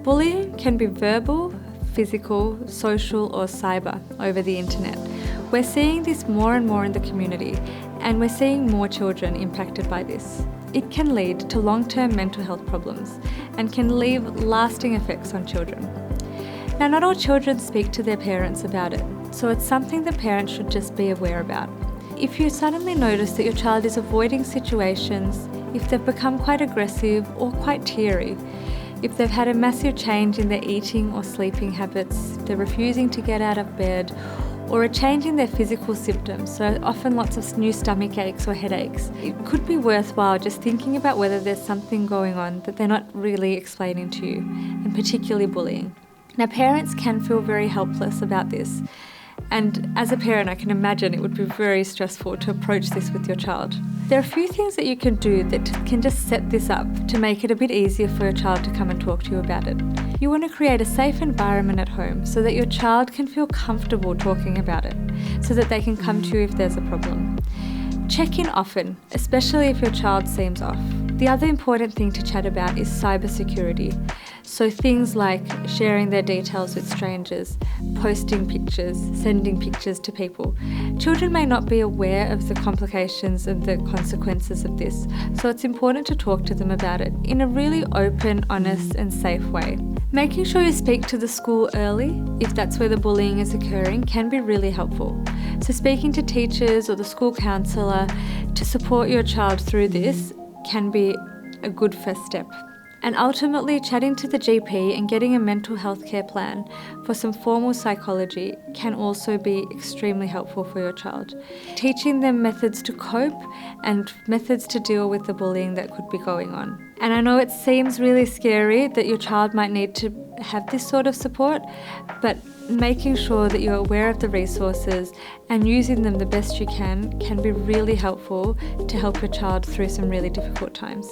Bullying can be verbal, physical, social or cyber over the internet. We're seeing this more and more in the community, and we're seeing more children impacted by this. It can lead to long-term mental health problems and can leave lasting effects on children. Now, not all children speak to their parents about it, so it's something the parents should just be aware about. If you suddenly notice that your child is avoiding situations, if they've become quite aggressive or quite teary, if they've had a massive change in their eating or sleeping habits, they're refusing to get out of bed, or a change in their physical symptoms, so often lots of new stomach aches or headaches, it could be worthwhile just thinking about whether there's something going on that they're not really explaining to you, and particularly bullying. Now, parents can feel very helpless about this, and as a parent I can imagine it would be very stressful to approach this with your child. There are a few things that you can do that can just set this up to make it a bit easier for your child to come and talk to you about it. You want to create a safe environment at home so that your child can feel comfortable talking about it, so that they can come to you if there's a problem. Check in often, especially if your child seems off. The other important thing to chat about is cybersecurity. So things like sharing their details with strangers, posting pictures, sending pictures to people. Children may not be aware of the complications and the consequences of this, so it's important to talk to them about it in a really open, honest and safe way. Making sure you speak to the school early, if that's where the bullying is occurring, can be really helpful. So speaking to teachers or the school counsellor to support your child through this can be a good first step. And ultimately, chatting to the GP and getting a mental health care plan for some formal psychology can also be extremely helpful for your child. Teaching them methods to cope and methods to deal with the bullying that could be going on. And I know it seems really scary that your child might need to have this sort of support, but making sure that you're aware of the resources and using them the best you can be really helpful to help your child through some really difficult times.